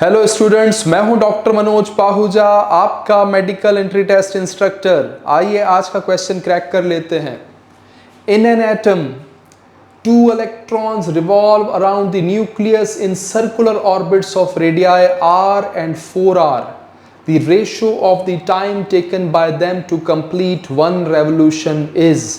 Hello students, मैं हूं doctor Manoj Pahuja, आपका मेडिकल एंट्री टेस्ट इंस्ट्रक्टर। आइए आज का क्वेश्चन क्रैक कर लेते हैं। In an atom, two electrons revolve around the nucleus in circular orbits of radii r and 4r. The ratio of the time taken by them to complete one revolution is।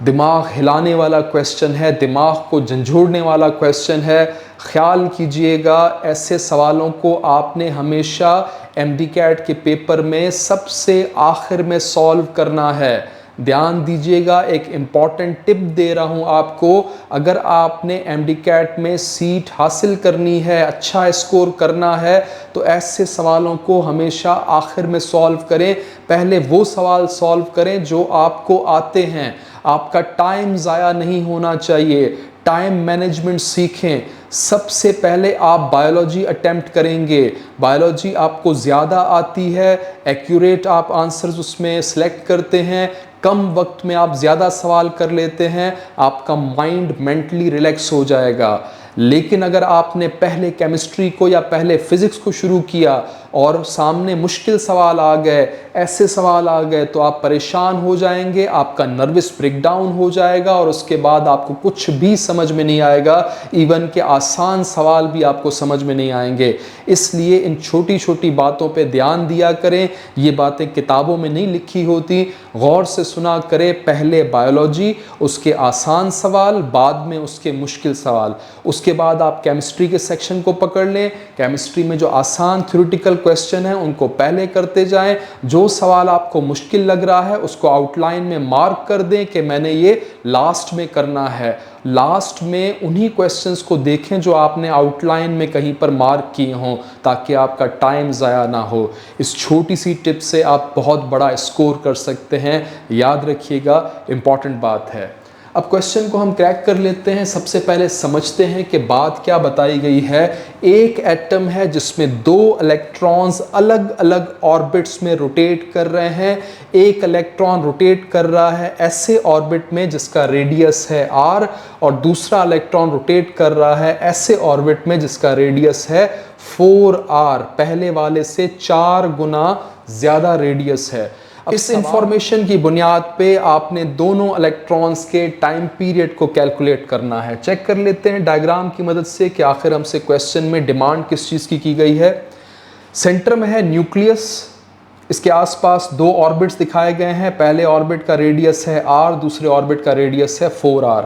दिमाग हिलाने वाला question है, दिमाग को झंझोड़ने वाला question है। ख्याल कीजिएगा, ऐसे सवालों को आपने हमेशा एमडीकैट के पेपर में सबसे आखिर में सॉल्व करना है। ध्यान दीजिएगा, एक इम्पॉर्टेंट टिप दे रहा हूं आपको। अगर आपने एमडीकैट में सीट हासिल करनी है, अच्छा स्कोर करना है, तो ऐसे सवालों को हमेशा आखिर में सॉल्व करें। पहले वो सवाल सॉल्व करें जो आपको आते हैं। आपका टाइम ज़ाया नहीं होना चाहिए, टाइम मैनेजमेंट सीखें। सबसे पहले आप बायोलॉजी अटेम्प्ट करेंगे। बायोलॉजी आपको ज़्यादा आती है, एक्यूरेट आप आंसर्स उसमें सेलेक्ट करते हैं, कम वक्त में आप ज़्यादा सवाल कर लेते हैं, आपका माइंड मेंटली रिलैक्स हो जाएगा। लेकिन अगर आपने पहले केमिस्ट्री को या पहले फिजिक्स को शुरू किया और सामने मुश्किल सवाल आ गए, ऐसे सवाल आ गए, तो आप परेशान हो जाएंगे, आपका नर्वस ब्रेकडाउन हो जाएगा और उसके बाद आपको कुछ भी समझ में नहीं आएगा। इवन के आसान सवाल भी आपको समझ में नहीं आएंगे। इसलिए इन छोटी छोटी बातों पे ध्यान दिया करें। ये बातें किताबों में नहीं लिखी होती, गौर से सुना करें। पहले बायोलॉजी, उसके आसान सवाल, बाद में उसके मुश्किल सवाल। उसके बाद आप केमिस्ट्री के सेक्शन को पकड़ लें। केमिस्ट्री में जो आसान थ्योरेटिकल क्वेश्चन है उनको पहले करते जाएं। जो सवाल आपको मुश्किल लग रहा है उसको आउटलाइन में मार्क कर दें कि मैंने ये लास्ट में करना है। लास्ट में उन्हीं क्वेश्चंस को देखें जो आपने आउटलाइन में कहीं पर मार्क किए हों, ताकि आपका टाइम ज़ाया ना हो। इस छोटी सी टिप से आप बहुत बड़ा स्कोर कर सकते हैं, याद रखिएगा, इंपॉर्टेंट बात है। अब क्वेश्चन को हम क्रैक कर लेते हैं। सबसे पहले समझते हैं कि बात क्या बताई गई है। एक एटम है जिसमें दो इलेक्ट्रॉन्स अलग अलग ऑर्बिट्स में रोटेट कर रहे हैं। एक इलेक्ट्रॉन रोटेट कर रहा है ऐसे ऑर्बिट में जिसका रेडियस है r, और दूसरा इलेक्ट्रॉन रोटेट कर रहा है ऐसे ऑर्बिट में जिसका रेडियस है 4r। पहले वाले से 4 गुना ज़्यादा रेडियस है। इस इंफॉर्मेशन की बुनियाद पे आपने दोनों इलेक्ट्रॉन्स के टाइम पीरियड को कैलकुलेट करना है। चेक कर लेते हैं डायग्राम की मदद से कि आखिर हमसे क्वेश्चन में डिमांड किस चीज़ की गई है। सेंटर में है न्यूक्लियस, इसके आसपास दो ऑर्बिट्स दिखाए गए हैं। पहले ऑर्बिट का रेडियस है r, दूसरे ऑर्बिट का रेडियस है 4r।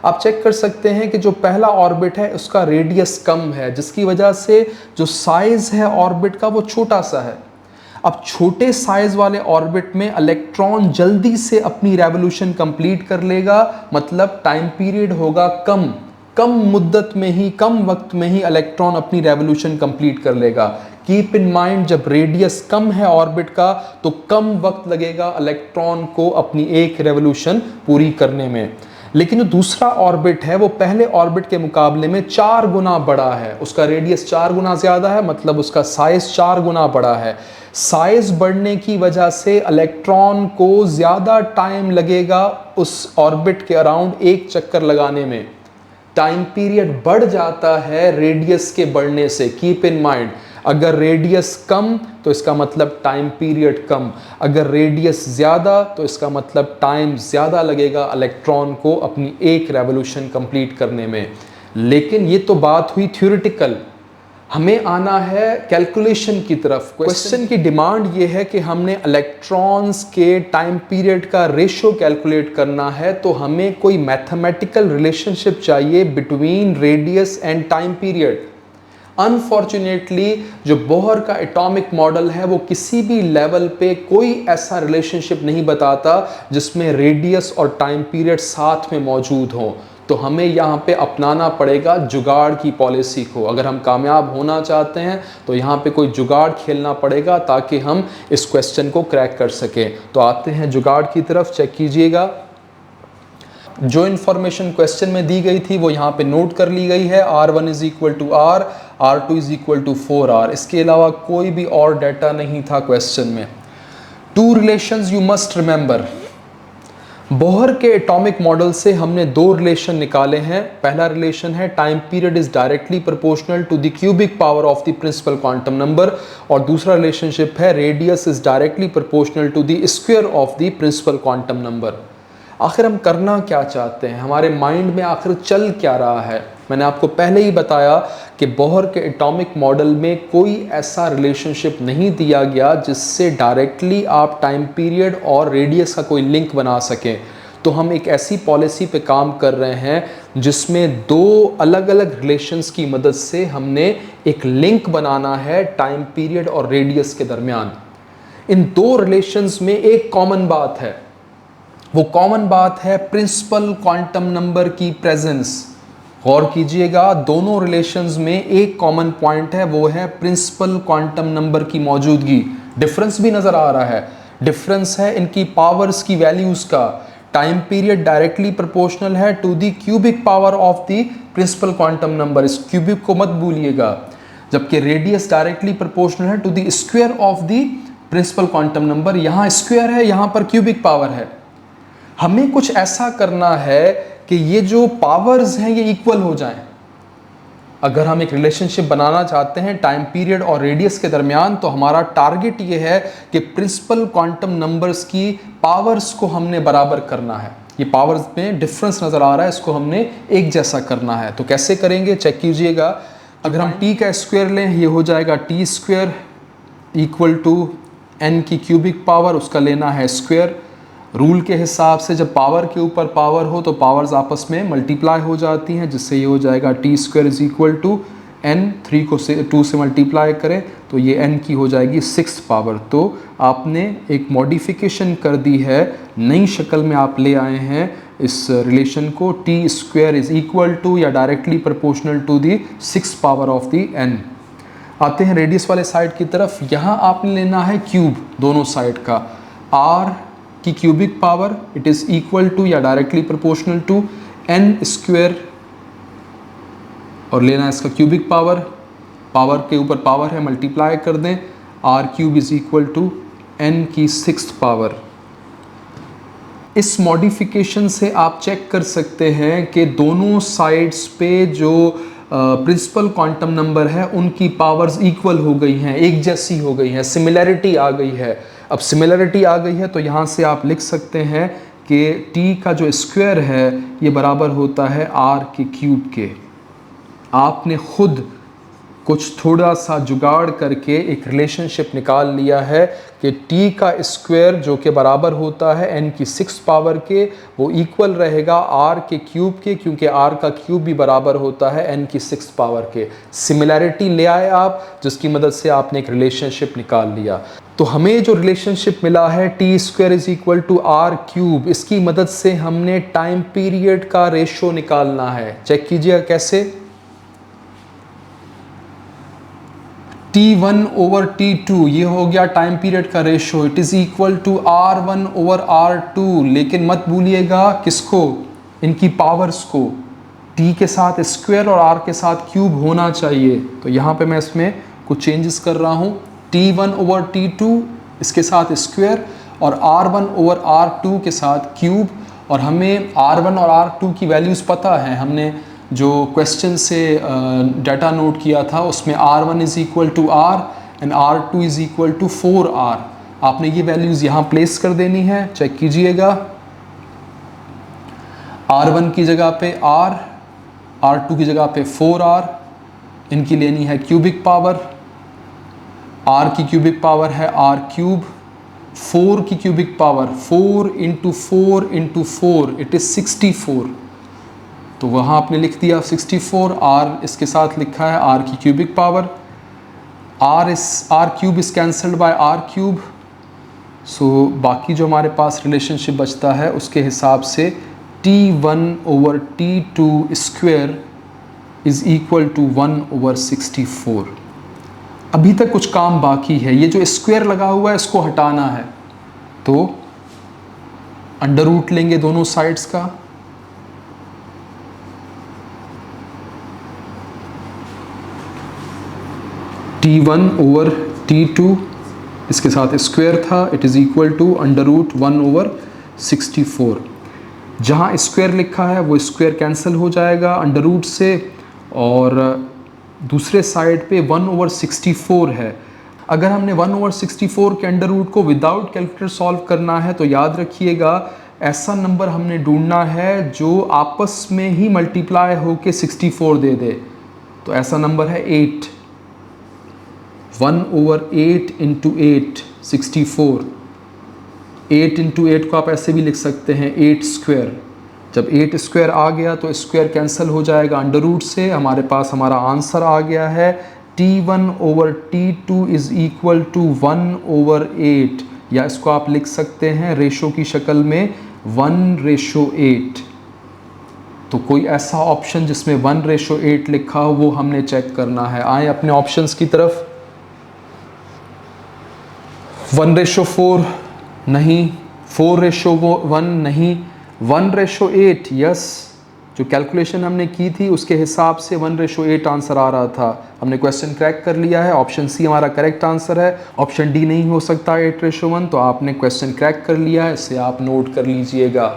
आप चेक कर सकते हैं कि जो पहला ऑर्बिट है उसका रेडियस कम है, जिसकी वजह से जो साइज है ऑर्बिट का वो छोटा सा है। अब छोटे साइज वाले ऑर्बिट में इलेक्ट्रॉन जल्दी से अपनी रेवोल्यूशन कंप्लीट कर लेगा, मतलब टाइम पीरियड होगा कम मुद्दत में ही, कम वक्त में ही इलेक्ट्रॉन अपनी रेवोल्यूशन कंप्लीट कर लेगा। कीप इन माइंड, जब रेडियस कम है ऑर्बिट का तो कम वक्त लगेगा इलेक्ट्रॉन को अपनी एक रेवोल्यूशन पूरी करने में। लेकिन जो दूसरा ऑर्बिट है वो पहले ऑर्बिट के मुकाबले में 4 गुना बड़ा है। उसका रेडियस 4 गुना ज़्यादा है, मतलब उसका साइज 4 गुना बड़ा है। साइज बढ़ने की वजह से इलेक्ट्रॉन को ज़्यादा टाइम लगेगा उस ऑर्बिट के अराउंड एक चक्कर लगाने में। टाइम पीरियड बढ़ जाता है रेडियस के बढ़ने से। कीप इन माइंड, अगर रेडियस कम तो इसका मतलब टाइम पीरियड कम, अगर रेडियस ज़्यादा तो इसका मतलब टाइम ज़्यादा लगेगा इलेक्ट्रॉन को अपनी एक रेवोल्यूशन कंप्लीट करने में। लेकिन ये तो बात हुई थ्योरेटिकल, हमें आना है कैलकुलेशन की तरफ। क्वेश्चन की डिमांड ये है कि हमने इलेक्ट्रॉन्स के टाइम पीरियड का रेशियो कैलकुलेट करना है, तो हमें कोई मैथमेटिकल रिलेशनशिप चाहिए between radius and time period. Unfortunately जो बोहर का एटॉमिक मॉडल है वो किसी भी लेवल पे कोई ऐसा रिलेशनशिप नहीं बताता जिसमें रेडियस और टाइम पीरियड साथ में मौजूद हो। तो हमें यहाँ पे अपनाना पड़ेगा जुगाड़ की पॉलिसी को। अगर हम कामयाब होना चाहते हैं तो यहाँ पे कोई जुगाड़ खेलना पड़ेगा ताकि हम इस क्वेश्चन को क्रैक कर सकें। तो आते हैं जुगाड़ की तरफ। चेक कीजिएगा, जो इन्फॉर्मेशन क्वेश्चन में दी गई थी वो यहाँ पे नोट कर ली गई है। R1 is equal to R, R2 is equal to 4R। इसके अलावा कोई भी और डाटा नहीं था क्वेश्चन में। 2 relations you must remember. Bohr के एटॉमिक मॉडल से हमने दो रिलेशन निकाले हैं। पहला रिलेशन है time period is directly proportional to the cubic power of the principal quantum number, और दूसरा रिलेशनशिप है radius is directly proportional to the square of the principal quantum number. आखिर हम करना क्या चाहते हैं, हमारे माइंड में आखिर चल क्या रहा है? मैंने आपको पहले ही बताया कि बोहर के एटॉमिक मॉडल में कोई ऐसा रिलेशनशिप नहीं दिया गया जिससे डायरेक्टली आप टाइम पीरियड और रेडियस का कोई लिंक बना सकें। तो हम एक ऐसी पॉलिसी पे काम कर रहे हैं जिसमें दो अलग अलग रिलेशंस की मदद से हमने एक लिंक बनाना है टाइम पीरियड और रेडियस के दरमियान। इन दो रिलेशंस में एक कॉमन बात है, वो कॉमन बात है प्रिंसिपल क्वांटम नंबर की प्रेजेंस। गौर कीजिएगा, दोनों रिलेशंस में एक कॉमन पॉइंट है, वो है प्रिंसिपल क्वांटम नंबर की मौजूदगी। डिफरेंस भी नजर आ रहा है, डिफरेंस है इनकी पावर्स की वैल्यूज का। टाइम पीरियड डायरेक्टली प्रोपोर्शनल है to the cubic power of the principal quantum number, इस क्यूबिक को मत भूलिएगा, जबकि रेडियस डायरेक्टली प्रोपोर्शनल है to the square of the principal quantum number. यहाँ स्क्वायर है, यहाँ पर क्यूबिक पावर है। हमें कुछ ऐसा करना है कि ये जो पावर्स हैं ये इक्वल हो जाएं। अगर हम एक रिलेशनशिप बनाना चाहते हैं टाइम पीरियड और रेडियस के दरमियान, तो हमारा टारगेट ये है कि प्रिंसिपल क्वांटम नंबर्स की पावर्स को हमने बराबर करना है। ये पावर्स में डिफरेंस नज़र आ रहा है, इसको हमने एक जैसा करना है। तो कैसे करेंगे, चेक कीजिएगा। अगर हम t का स्क्वायर लें, ये हो जाएगा t square equal to n की क्यूबिक पावर, उसका लेना है स्क्वायर। रूल के हिसाब से जब पावर के ऊपर पावर हो तो पावर्स आपस में मल्टीप्लाई हो जाती हैं, जिससे ये हो जाएगा T square is equal to n, 3 को 2 से मल्टीप्लाई करें तो ये n की हो जाएगी 6 पावर। तो आपने एक मॉडिफिकेशन कर दी है, नई शक्ल में आप ले आए हैं इस रिलेशन को, T square is equal to या directly proportional to the 6 power of the n। आते हैं रेडियस वाले साइड की तरफ। यहाँ आपने लेना है क्यूब दोनों साइड का, r की cubic power it is equal to या directly proportional to n square, और लेना है इसका क्यूबिक पावर, पावर के ऊपर पावर है मल्टीप्लाई कर दें, r cube is equal to n की 6th पावर। इस मॉडिफिकेशन से आप चेक कर सकते हैं कि दोनों साइड्स पे जो प्रिंसिपल क्वांटम नंबर है उनकी पावर्स इक्वल हो गई हैं, एक जैसी हो गई हैं, सिमिलैरिटी आ गई है। अब सिमिलरिटी आ गई है तो यहाँ से आप लिख सकते हैं कि t का जो स्क्वायर है ये बराबर होता है r के क्यूब के। आपने खुद कुछ थोड़ा सा जुगाड़ करके एक रिलेशनशिप निकाल लिया है कि t का स्क्वायर जो कि बराबर होता है n की 6 पावर के, वो इक्वल रहेगा r के क्यूब के, क्योंकि r का क्यूब भी बराबर होता है n की 6 पावर के। सिमिलैरिटी ले आए आप, जिसकी मदद से आपने एक रिलेशनशिप निकाल लिया। तो हमें जो रिलेशनशिप मिला है T square is equal to R cube, इसकी मदद से हमने टाइम पीरियड का रेशो निकालना है। चेक कीजिएगा कैसे। T1 ओवर T2 ये हो गया टाइम पीरियड का ratio, it is equal to R1 over R2। लेकिन मत भूलिएगा किसको, इनकी पावर्स को। T के साथ स्क्वायर और R के साथ क्यूब होना चाहिए। तो यहाँ पे मैं इसमें कुछ चेंजेस कर रहा हूँ। T1 ओवर T2 इसके साथ स्क्वायर और R1 ओवर R2 के साथ क्यूब। और हमें R1 और R2 की वैल्यूज़ पता है, हमने जो क्वेश्चन से डाटा नोट किया था उसमें R1 is equal to R and R2 is equal to 4R। आपने ये वैल्यूज़ यहाँ प्लेस कर देनी है। चेक कीजिएगा, R1 की जगह पे R, R2 की जगह पे 4R, इनकी लेनी है क्यूबिक पावर। R की क्यूबिक पावर है R क्यूब, 4 की cubic power 4 into 4 into 4 it is 64। तो वहाँ आपने लिख दिया 64, R इसके साथ लिखा है R की cubic power. R cube is cancelled by R cube. So बाकी जो हमारे पास रिलेशनशिप बचता है उसके हिसाब से T1 over T2 square is equal to 1 over 64। अभी तक कुछ काम बाकी है, ये जो स्क्वायर लगा हुआ है इसको हटाना है। तो अंडर रूट लेंगे दोनों साइड्स का, T1 ओवर T2 इसके साथ स्क्वायर था, it is equal to under root 1 over 64। जहाँ स्क्वायर लिखा है वो स्क्वायर कैंसिल हो जाएगा अंडर रूट से, और दूसरे साइड पे 1/64 है। अगर हमने 1/64 के अंडर रूट को विदाउट कैलकुलेटर सॉल्व करना है तो याद रखिएगा ऐसा नंबर हमने ढूंढना है जो आपस में ही मल्टीप्लाई होके 64 दे दे। तो ऐसा नंबर है 8, 1/8 इंटू 8 64। 8 इंटू 8 को आप ऐसे भी लिख सकते हैं 8 स्क्वायर। जब 8 स्क्वायर आ गया तो स्क्वायर कैंसिल हो जाएगा अंडर रूट से, हमारे पास हमारा आंसर आ गया है T1/T2 इज इक्वल टू 1/8, या इसको आप लिख सकते हैं रेशो की शक्ल में 1/8। तो कोई ऐसा ऑप्शन जिसमें 1/8 लिखा हो वो हमने चेक करना है। आए अपने ऑप्शंस की तरफ। 1/4 नहीं, 4/1 नहीं, 1/8 यस। जो कैलकुलेशन हमने की थी उसके हिसाब से 1/8 आंसर आ रहा था। हमने क्वेश्चन क्रैक कर लिया है, ऑप्शन सी हमारा करेक्ट आंसर है। ऑप्शन डी नहीं हो सकता 8/1, तो आपने क्वेश्चन क्रैक कर लिया है, इसे आप नोट कर लीजिएगा।